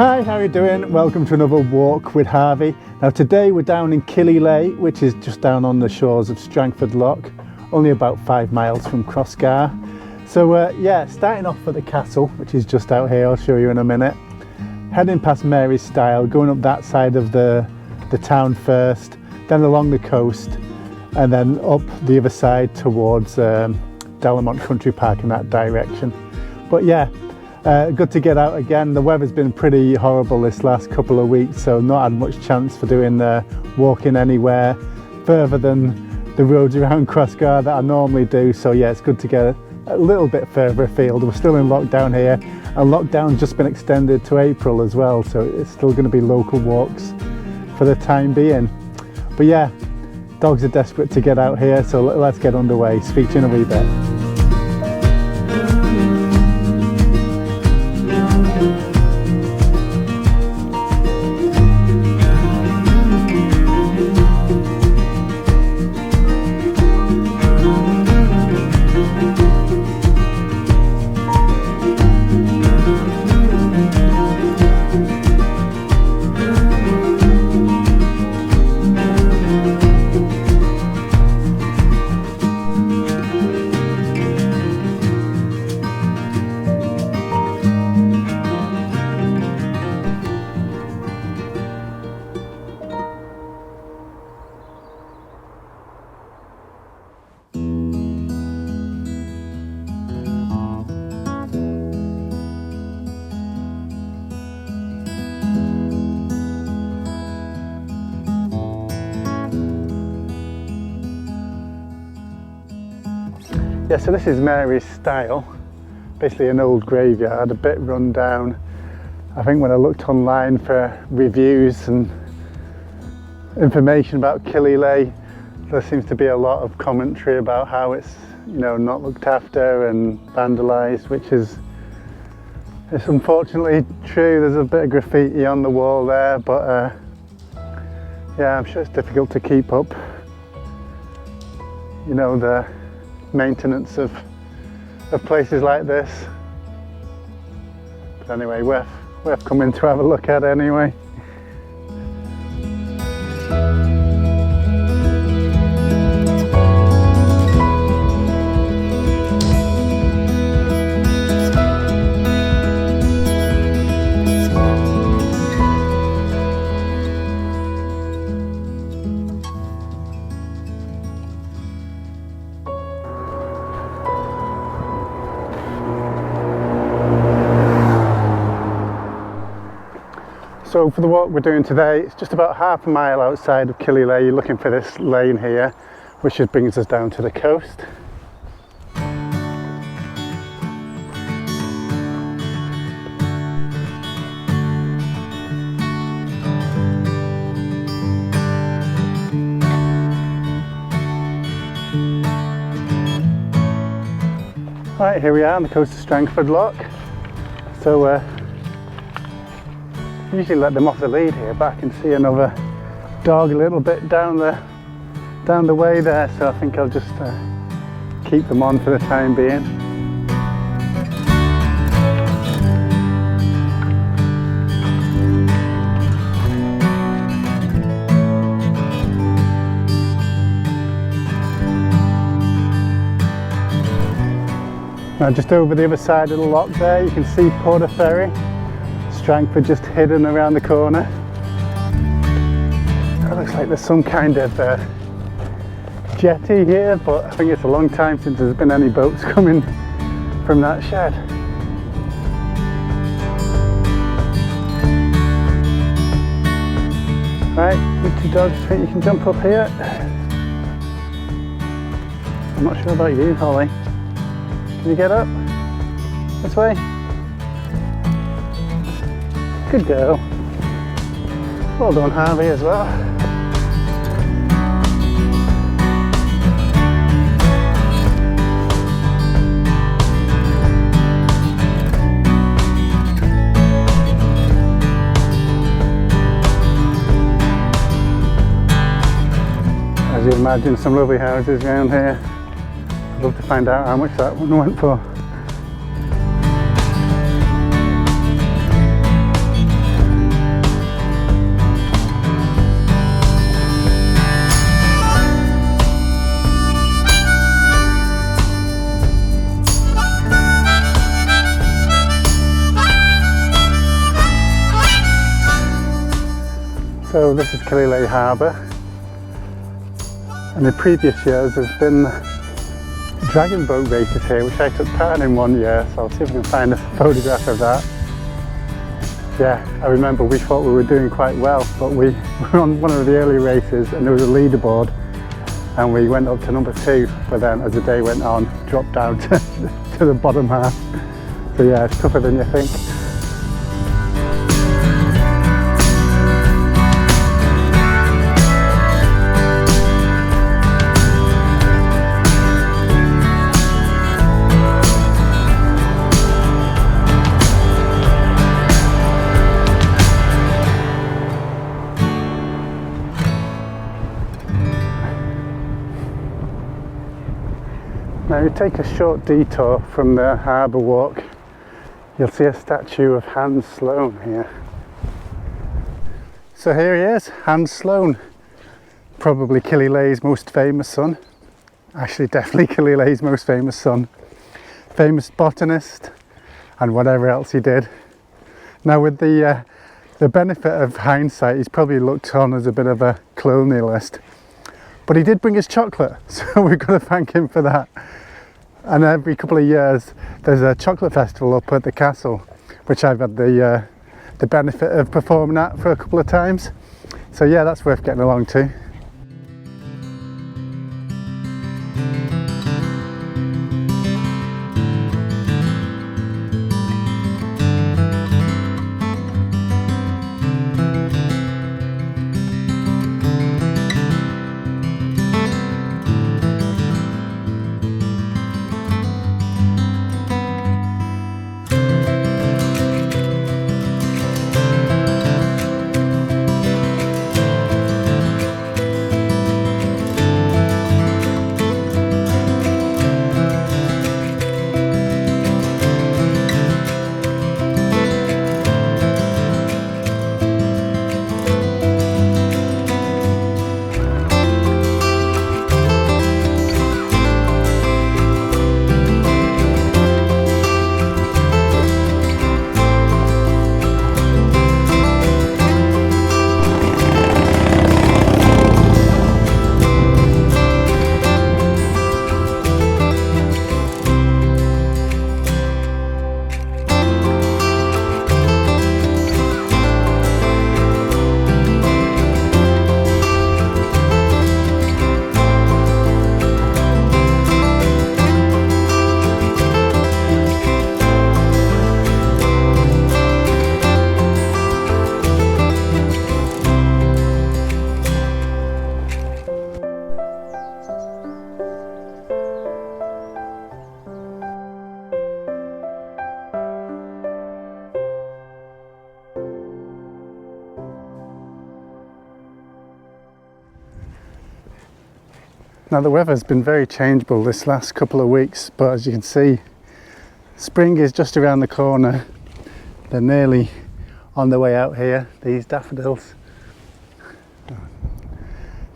Hi, how are you doing? Welcome to another walk with Harvey. Now today we're down in Killyleagh, which is just down on the shores of Strangford Lough, only about 5 miles from Crossgar. So yeah, starting off at the castle, which is just out here, I'll show you in a minute. Heading past Mary's Stile, going up that side of the town first, then along the coast, and then up the other side towards Delamont Country Park in that direction. But yeah, good to get out again. The weather's been pretty horrible this last couple of weeks, so not had much chance for doing walking anywhere further than the roads around Crossgar that I normally do. So yeah, it's good to get a little bit further afield. We're still in lockdown here, and lockdown's just been extended to April as well, so it's still going to be local walks for the time being. But yeah, dogs are desperate to get out here, so let's get underway. Speak to you in a wee bit. Yeah, so this is Mary's Stile, basically an old graveyard, a bit run down. I think when I looked online for reviews and information about Killyleagh, there seems to be a lot of commentary about how it's, you know, not looked after and vandalised, which is it's unfortunately true. There's a bit of graffiti on the wall there, but yeah, I'm sure it's difficult to keep up, you know, the maintenance of places like this. But anyway, worth coming to have a look at anyway. So for the walk we're doing today, it's just about half a mile outside of Killyleagh. You're looking for this lane here, which just brings us down to the coast. Right, here we are on the coast of Strangford Lough. So usually let them off the lead here, but I can see another dog a little bit down the way there, so I think I'll just keep them on for the time being. Now just over the other side of the loch there, you can see Porter Ferry. Strangford just hidden around the corner. It looks like there's some kind of jetty here, but I think it's a long time since there's been any boats coming from that shed. Right, you two dogs, think you can jump up here? I'm not sure about you, Holly. Can you get up? This way? Good girl. Well done, Harvey, as well. As you imagine, some lovely houses around here. I'd love to find out how much that one went for. So this is Killyleagh Harbour, and in previous years there's been dragon boat races here, which I took part in one year, so I'll see if I can find a photograph of that. Yeah, I remember we thought we were doing quite well, but we were on one of the early races and there was a leaderboard and we went up to number 2, but then as the day went on, dropped down to the bottom half. So yeah, it's tougher than you think. Now you take a short detour from the harbour walk, you'll see a statue of Sloane here. So here he is, Sloane, probably Killyleagh's most famous son. Actually definitely Killyleagh's most famous son. Famous botanist and whatever else he did. Now with the benefit of hindsight, he's probably looked on as a bit of a colonialist. But he did bring us chocolate, so we've got to thank him for that. And every couple of years there's a chocolate festival up at the castle, which I've had the benefit of performing at for a couple of times. So yeah, that's worth getting along to. Now the weather's been very changeable this last couple of weeks, but as you can see, spring is just around the corner. They're nearly on the way out here, these daffodils.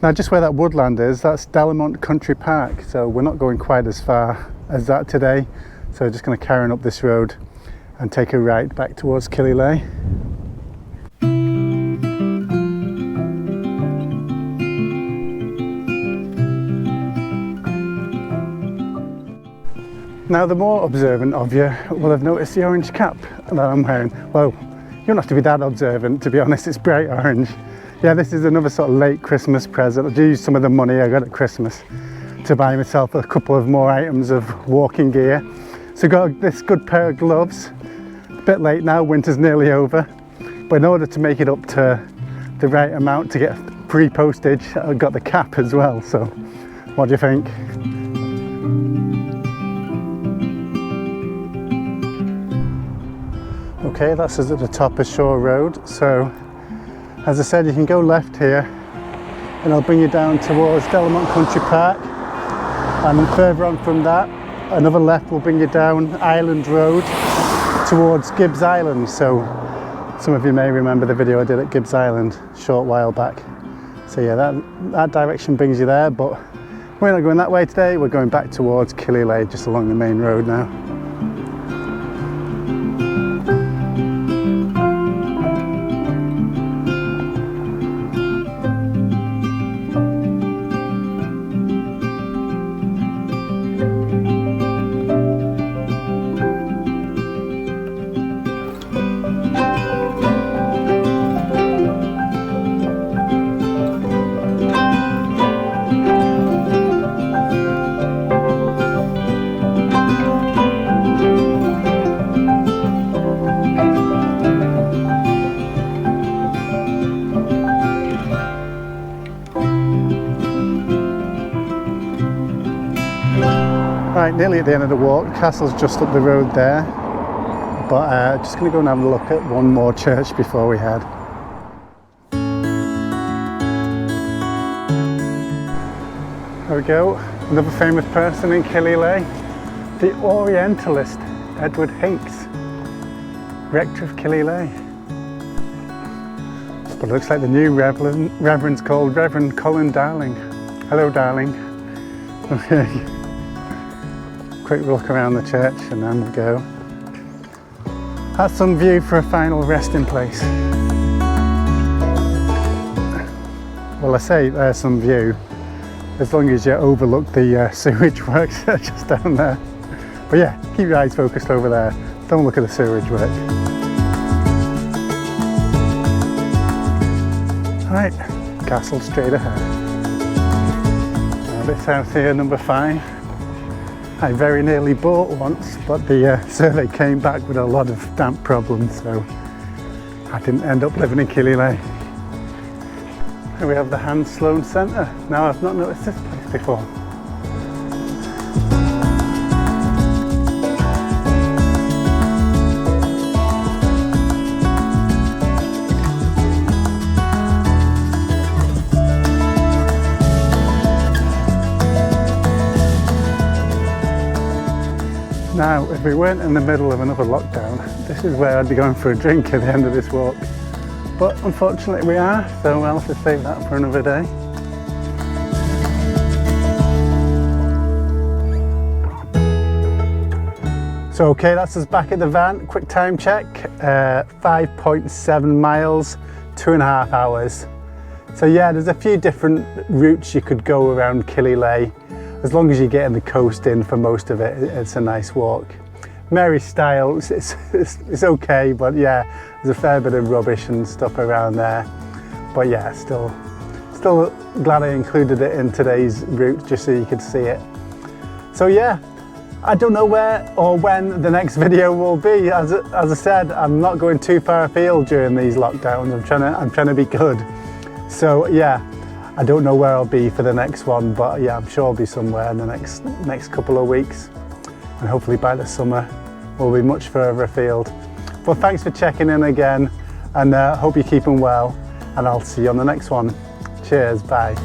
Now just where that woodland is, that's Delamont Country Park, so we're not going quite as far as that today. So we're just going to carry on up this road and take a right back towards Killyleagh. Now the more observant of you will have noticed the orange cap that I'm wearing. Well, you don't have to be that observant, to be honest, it's bright orange. Yeah, this is another sort of late Christmas present. I've used some of the money I got at Christmas to buy myself a couple of more items of walking gear. So got this good pair of gloves. A bit late now, winter's nearly over. But in order to make it up to the right amount to get free postage, I've got the cap as well. So what do you think? Okay, that's us at the top of Shore Road. So, as I said, you can go left here and I'll bring you down towards Delamont Country Park. And further on from that, another left will bring you down Island Road towards Gibbs Island. So, some of you may remember the video I did at Gibbs Island a short while back. So yeah, that direction brings you there, but we're not going that way today. We're going back towards Killyleagh, just along the main road now. Right, nearly at the end of the walk. Castle's just up the road there, but just going to go and have a look at one more church before we head. There we go, another famous person in Killyleagh, the Orientalist Edward Hincks, rector of Killyleagh. But it looks like the new Reverend's called Reverend Colin Darling. Hello, darling. Okay. Quick look around the church and then we go. That's some view for a final resting place. Well, I say there's some view, as long as you overlook the sewage works just down there. But yeah, keep your eyes focused over there. Don't look at the sewage work. Right, castle straight ahead. Now this house here, number 5. I very nearly bought once, but the survey came back with a lot of damp problems, so I didn't end up living in Killyleagh. Here we have the Sloane Centre. Now I've not noticed this place before. Now, if we weren't in the middle of another lockdown, this is where I'd be going for a drink at the end of this walk. But unfortunately we are, so I'll have to save that for another day. So okay, that's us back at the van. Quick time check, 5.7 miles, 2.5 hours. So yeah, there's a few different routes you could go around Killyleagh. As long as you're getting the coast in for most of it, it's a nice walk. Mary Styles, it's okay, but yeah, there's a fair bit of rubbish and stuff around there. But yeah, still glad I included it in today's route just so you could see it. So yeah, I don't know where or when the next video will be. As I said, I'm not going too far afield during these lockdowns. I'm trying to be good. So yeah, I don't know where I'll be for the next one, but yeah, I'm sure I'll be somewhere in the next couple of weeks. And hopefully by the summer, we'll be much further afield. Well, thanks for checking in again, and hope you're keeping well, and I'll see you on the next one. Cheers, bye.